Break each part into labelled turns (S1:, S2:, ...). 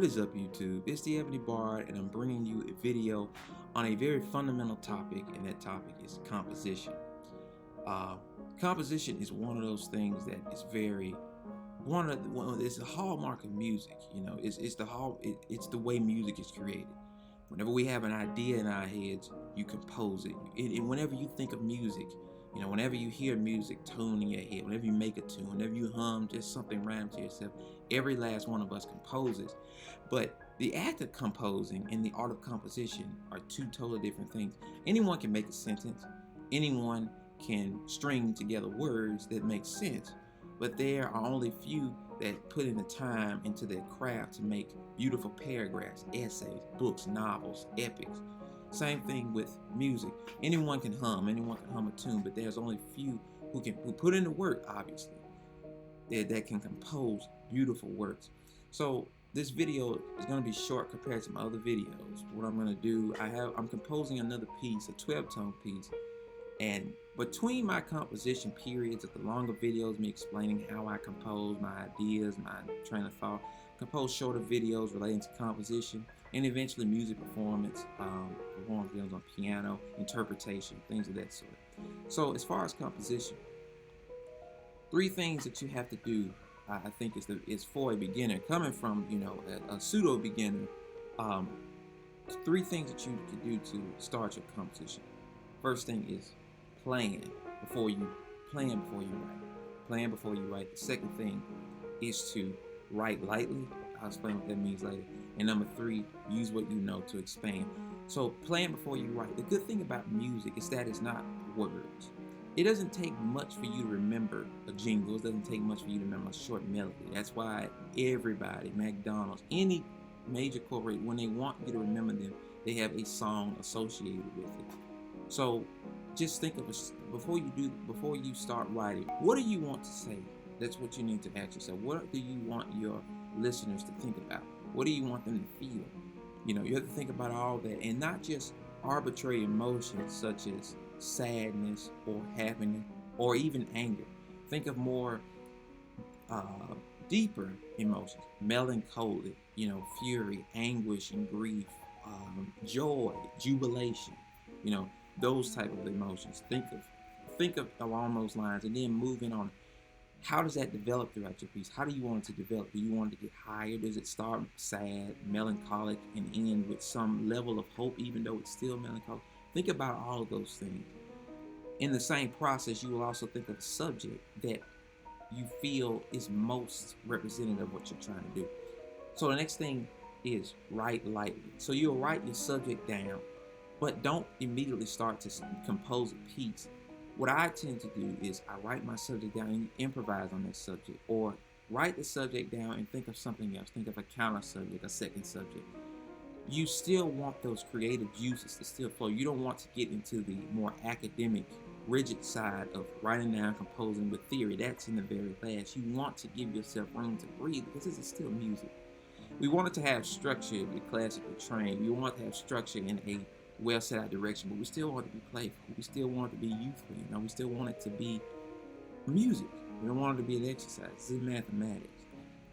S1: What is up, YouTube? It's the Ebony Bard, and I'm bringing you a video on a very fundamental topic, and that topic is composition. Composition is one of those things that is very it's a hallmark of music. It's the way music is created. Whenever we have an idea in our heads, you compose it. And whenever you think of music, whenever you hear music tune in your head, whenever you make a tune, whenever you hum just something rhyme to yourself, every last one of us composes. But the act of composing and the art of composition are two totally different things. Anyone can make a sentence. Anyone can string together words that make sense. But there are only few that put in the time into their craft to make beautiful paragraphs, essays, books, novels, epics. Same thing with music. Anyone can hum a tune, but there's only few who put in the work, obviously, that can compose beautiful works. So this video is going to be short compared to my other videos. What I'm going to do, I'm composing another piece, a 12-tone piece, and between my composition periods of the longer videos, me explaining how I compose, my ideas, my train of thought, compose shorter videos relating to composition, and eventually music performance, perform videos on piano, interpretation, things of that sort. So as far as composition, three things that you have to do, I think is for a beginner, coming from a pseudo beginner. Three things that you can do to start your composition. First thing is plan before you write. Plan before you write. The second thing is to write lightly. I'll explain what that means later. And number three, use what you know to expand. So plan before you write. The good thing about music is that it's not words. It doesn't take much for you to remember a jingle. It doesn't take much for you to remember a short melody. That's why everybody, McDonald's, any major corporation, when they want you to remember them, they have a song associated with it. So just think of before you start writing, what do you want to say? That's what you need to ask yourself. What do you want your listeners to think about? What do you want them to feel? You have to think about all that, and not just arbitrary emotions such as sadness or happiness or even anger. Think of more deeper emotions: melancholy, fury, anguish and grief, joy, jubilation, those type of emotions. Think of along those lines, and then moving on. How does that develop throughout your piece? How do you want it to develop? Do you want it to get higher? Does it start sad, melancholic, and end with some level of hope, even though it's still melancholic? Think about all of those things. In the same process, you will also think of a subject that you feel is most representative of what you're trying to do. So the next thing is write lightly. So you'll write your subject down, but don't immediately start to compose a piece. What I tend to do is I write my subject down and improvise on that subject, or write the subject down and think of something else. Think of a counter subject, a second subject. You still want those creative juices to still flow. You don't want to get into the more academic, rigid side of writing down, composing with theory. That's in the very last. You want to give yourself room to breathe, because this is still music. We want it to have structure if you're classically trained. We want to have structure in a well set out direction, but we still want it to be playful. We still want it to be youthful. We still want it to be music. We don't want it to be an exercise. This is mathematics.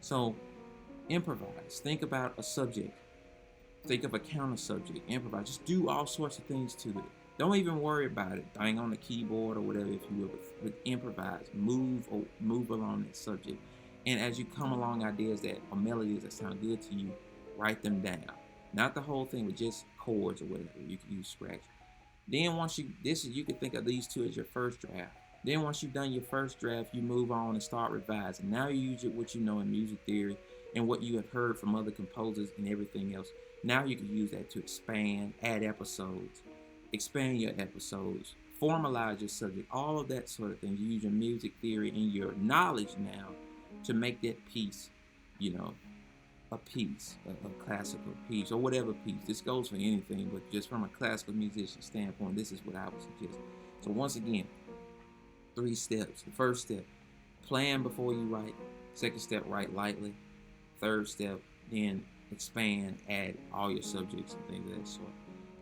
S1: So improvise. Think about a subject. Think of a counter subject. Improvise. Just do all sorts of things to it. Don't even worry about it. Bang on the keyboard or whatever, if you will. But improvise. Move along that subject. And as you come along ideas or melodies that sound good to you, write them down. Not the whole thing, but just chords or whatever. You can use scratch. Then you can think of these two as your first draft. Then once you've done your first draft, you move on and start revising. Now you use what you know in music theory and what you have heard from other composers and everything else. Now you can use that to expand, add episodes, expand your episodes, formalize your subject, all of that sort of thing. You use your music theory and your knowledge now to make that piece, a piece, a classical piece, or whatever piece. This goes for anything, but just from a classical musician standpoint, this is what I would suggest. So once again, 3 steps. The first step, plan before you write. Second step, write lightly. Third step, then expand, add all your subjects and things of that sort.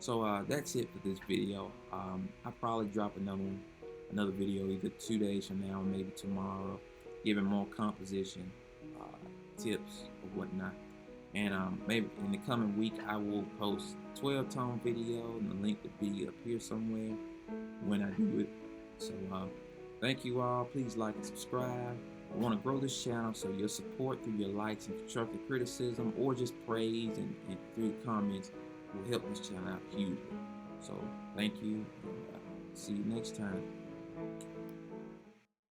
S1: So that's it for this video. I'll probably drop another video either 2 days from now or maybe tomorrow, giving more composition tips or whatnot. And maybe in the coming week, I will post 12-tone video, and the link will be up here somewhere when I do it. So thank you all. Please like and subscribe. I want to grow this channel, so your support through your likes and constructive criticism, or just praise and through comments, will help this channel out hugely. So thank you, and see you next time.